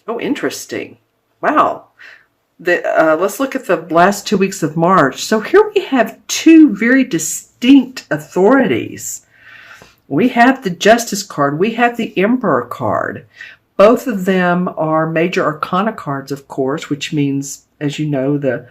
Oh, interesting. Wow. Let's look at the last 2 weeks of March. So here we have two very distinct authorities. We have the Justice card. We have the Emperor card. Both of them are major arcana cards, of course, which means, as you know, the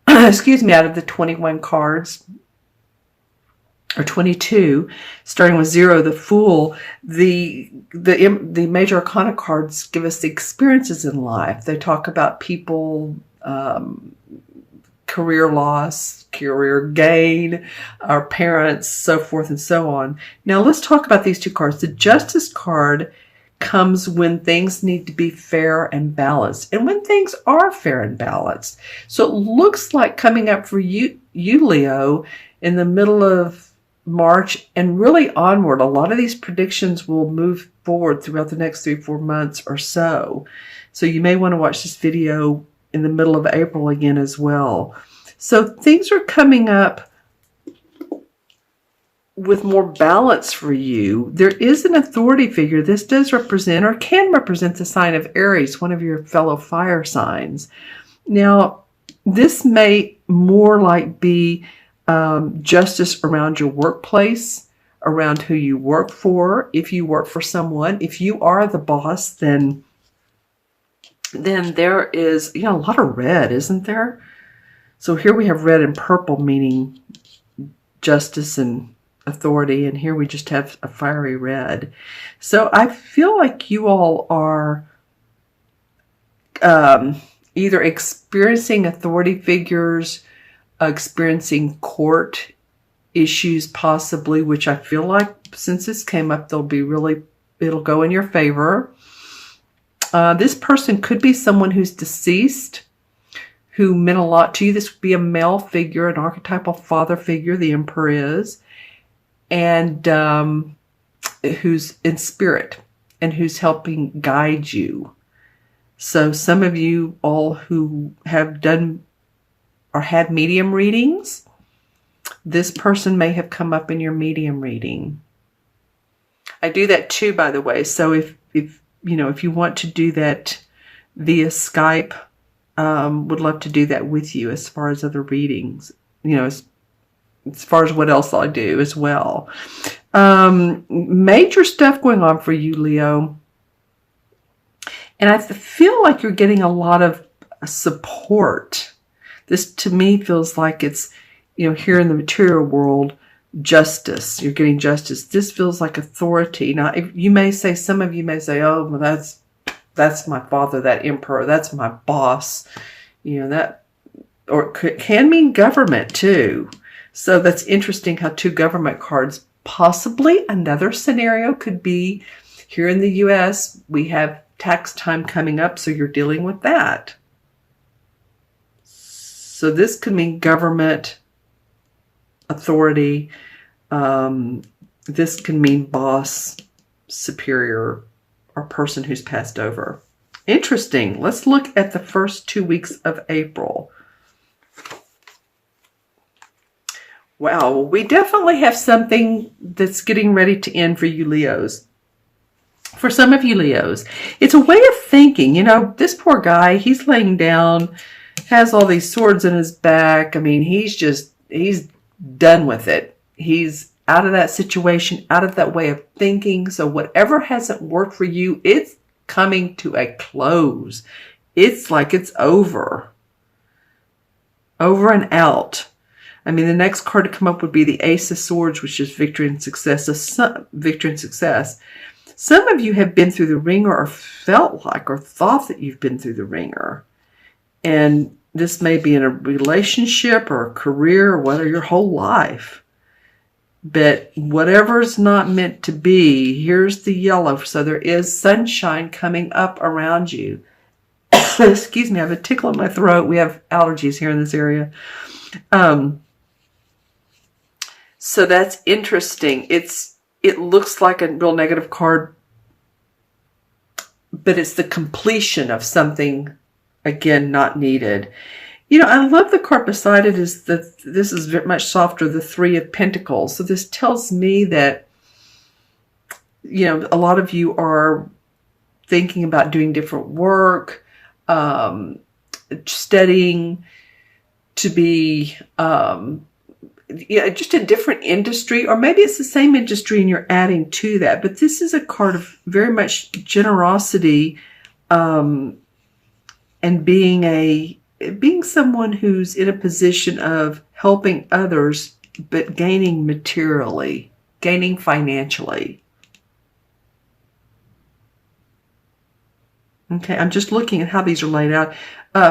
excuse me, out of the 21 cards, or 22, starting with 0, the Fool, the major arcana cards give us the experiences in life. They talk about people, career loss, career gain, our parents, so forth and so on. Now let's talk about these two cards. The Justice card comes when things need to be fair and balanced, and when things are fair and balanced. So it looks like coming up for you Leo, in the middle of March and really onward, a lot of these predictions will move forward throughout the next 3-4 months or so. So you may want to watch this video in the middle of April again as well. So things are coming up with more balance for you. There is an authority figure. This does represent, or can represent, the sign of Aries, one of your fellow fire signs. Now, this may more like be justice around your workplace, around who you work for. If you work for someone, if you are the boss, then there is, a lot of red, isn't there? So here we have red and purple, meaning justice and authority, and here we just have a fiery red. So I feel like you all are either experiencing authority figures, experiencing court issues possibly, which I feel like since this came up, it'll go in your favor. This person could be someone who's deceased, who meant a lot to you. This would be a male figure, an archetypal father figure, the Emperor is, and who's in spirit and who's helping guide you. So some of you all who have done or had medium readings, this person may have come up in your medium reading. I do that too, by the way. So if you want to do that via Skype, would love to do that with you as far as other readings, as far as what else I do as well. Major stuff going on for you, Leo. And I feel like you're getting a lot of support. This to me feels like it's, here in the material world, justice. You're getting justice. This feels like authority. Now, some of you may say, oh, well, that's my father, that Emperor, that's my boss. That, or can mean government too. So that's interesting how two government cards, possibly another scenario could be here in the U.S., we have tax time coming up, so you're dealing with that. So this could mean government, authority. This can mean boss, superior, or person who's passed over. Interesting. Let's look at the first 2 weeks of April. Wow, we definitely have something that's getting ready to end for you Leos. For some of you Leos, it's a way of thinking. This poor guy, he's laying down, has all these swords in his back. I mean, he's done with it. He's out of that situation, out of that way of thinking. So whatever hasn't worked for you, it's coming to a close. It's like it's over. Over and out. I mean, the next card to come up would be the Ace of Swords, which is victory and success. Victory and success. Some of you have been through the ringer, or felt like, or thought that you've been through the ringer. And this may be in a relationship or a career, or whether your whole life. But whatever's not meant to be, here's the yellow. So there is sunshine coming up around you. Excuse me, I have a tickle in my throat. We have allergies here in this area. So that's interesting. It looks like a real negative card, but it's the completion of something, again, not needed. I love the card beside it is that this is very much softer, the Three of Pentacles. So this tells me that, a lot of you are thinking about doing different work, studying to be just a different industry, or maybe it's the same industry and you're adding to that. But this is a card of very much generosity, and being someone who's in a position of helping others, but gaining materially, gaining financially. Okay, I'm just looking at how these are laid out.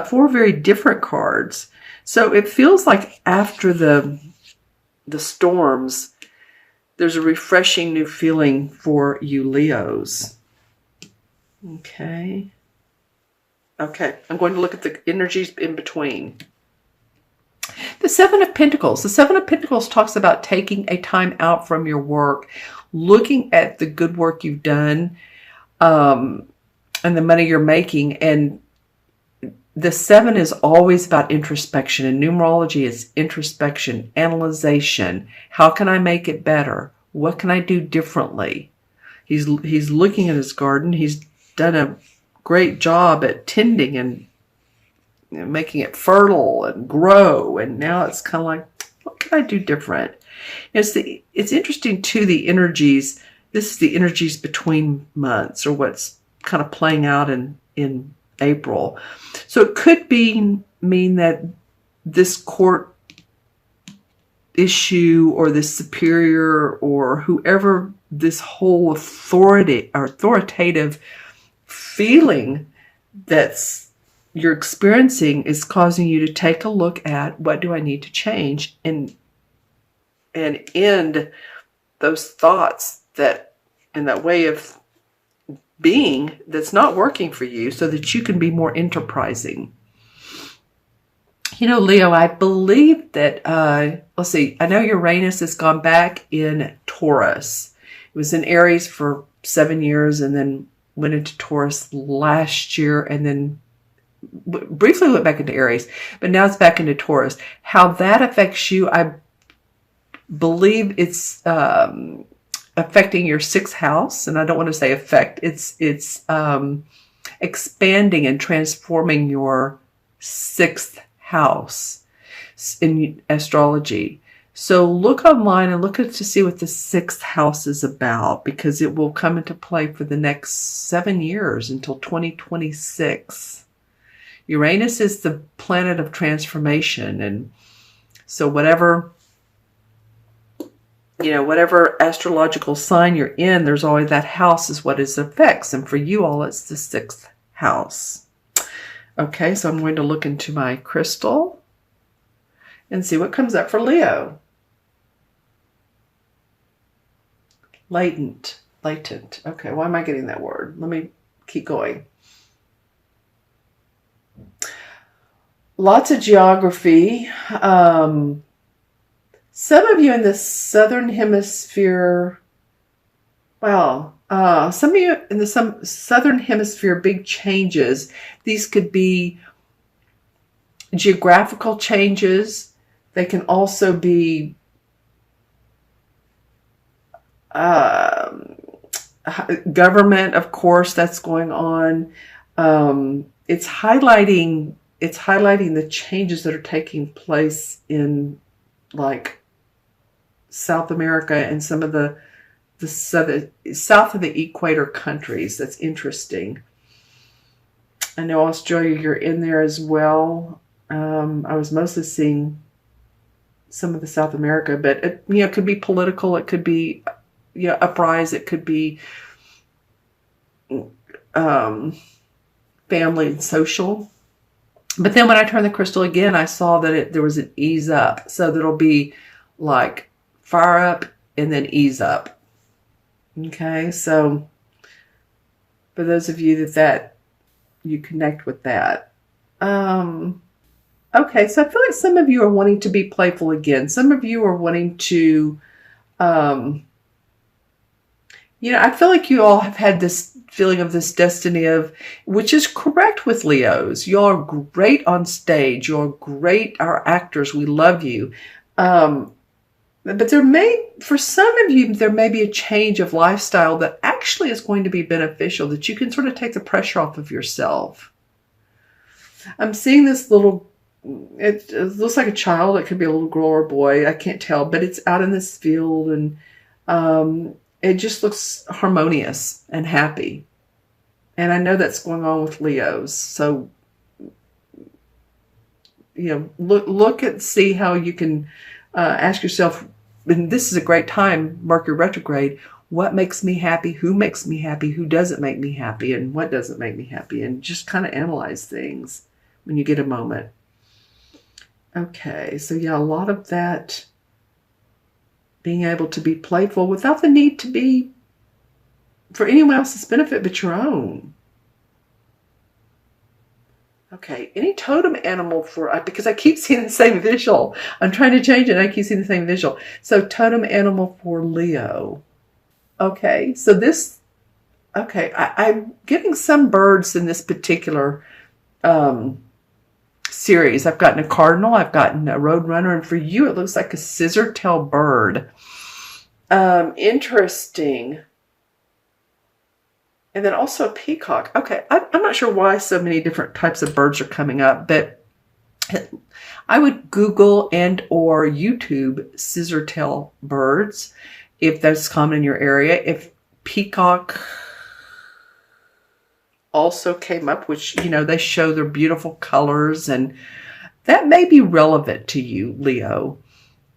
4 very different cards. So it feels like after the storms, there's a refreshing new feeling for you Leos. Okay. Okay, I'm going to look at the energies in between. The 7 of Pentacles. The 7 of Pentacles talks about taking a time out from your work, looking at the good work you've done, and the money you're making. And the 7 is always about introspection. In numerology, it's introspection, analyzation. How can I make it better? What can I do differently? He's looking at his garden. He's done a great job at tending and making it fertile and grow. And now it's kind of like, what can I do different? It's interesting too, the energies. This is the energies between months, or what's kind of playing out in April. So it could mean that this court issue, or this superior, or whoever this whole authoritative feeling that's you're experiencing is causing you to take a look at, what do I need to change, and end those thoughts that, and that way of being that's not working for you, so that you can be more enterprising. You know, Leo, I believe that, let's see, I know Uranus has gone back in Taurus. It was in Aries for 7 years and then went into Taurus last year, and then briefly went back into Aries, but now it's back into Taurus. How that affects you, I believe it's affecting your 6th house, and I don't want to say affect. It's expanding and transforming your 6th house in astrology. So look online and look to see what the 6th house is about, because it will come into play for the next 7 years until 2026. Uranus is the planet of transformation, and so whatever astrological sign you're in, there's always that house is what it affects, and for you all, it's the 6th house. Okay, so I'm going to look into my crystal and see what comes up for Leo. Latent. Okay, why am I getting that word? Let me keep going. Lots of geography. Some of you in the southern hemisphere, some of you in the southern hemisphere, big changes. These could be geographical changes. They can also be government, of course, that's going on. It's highlighting the changes that are taking place in, like, South America and some of the south of the equator countries. That's interesting. I know Australia, you're in there as well. I was mostly seeing some of the South America, but it could be political. It could be uprise. It could be family and social. But then when I turned the crystal again, I saw that there was an ease up. So there'll be like fire up and then ease up. Okay, so for those of you that you connect with that. Okay, so I feel like some of you are wanting to be playful again. Some of you are wanting to, I feel like you all have had this feeling of this destiny which is correct with Leos. Y'all are great on stage. You're great, our actors. We love you. But for some of you, there may be a change of lifestyle that actually is going to be beneficial, that you can sort of take the pressure off of yourself. I'm seeing this little, it looks like a child. It could be a little girl or boy. I can't tell, but it's out in this field, and it just looks harmonious and happy. And I know that's going on with Leos. So, look and see how you can ask yourself, and this is a great time, Mercury retrograde, what makes me happy? Who makes me happy? Who doesn't make me happy? And what doesn't make me happy? And just kind of analyze things when you get a moment. Okay, so yeah, a lot of that being able to be playful without the need to be for anyone else's benefit but your own. Okay, any totem animal because I keep seeing the same visual. I'm trying to change it and I keep seeing the same visual. So totem animal for Leo. Okay, so I'm getting some birds in this particular series. I've gotten a cardinal, I've gotten a roadrunner, and for you it looks like a scissor-tail bird. Interesting. And then also a peacock. Okay, I'm not sure why so many different types of birds are coming up, but I would Google and or YouTube scissor-tail birds if that's common in your area. If peacock also came up, which, they show their beautiful colors, and that may be relevant to you, Leo,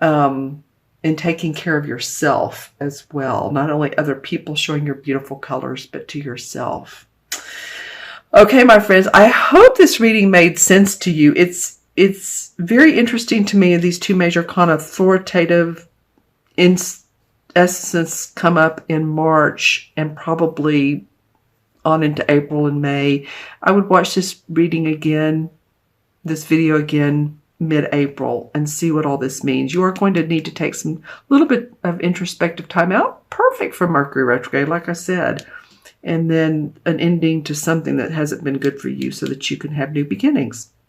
in taking care of yourself as well. Not only other people showing your beautiful colors, but to yourself. Okay, my friends, I hope this reading made sense to you. It's very interesting to me. These two major kind of authoritative essence come up in March and probably on into April and May. I would watch this reading again, this video again, mid-April, and see what all this means. You are going to need to take some little bit of introspective time out. Perfect for Mercury retrograde, like I said. And then an ending to something that hasn't been good for you so that you can have new beginnings.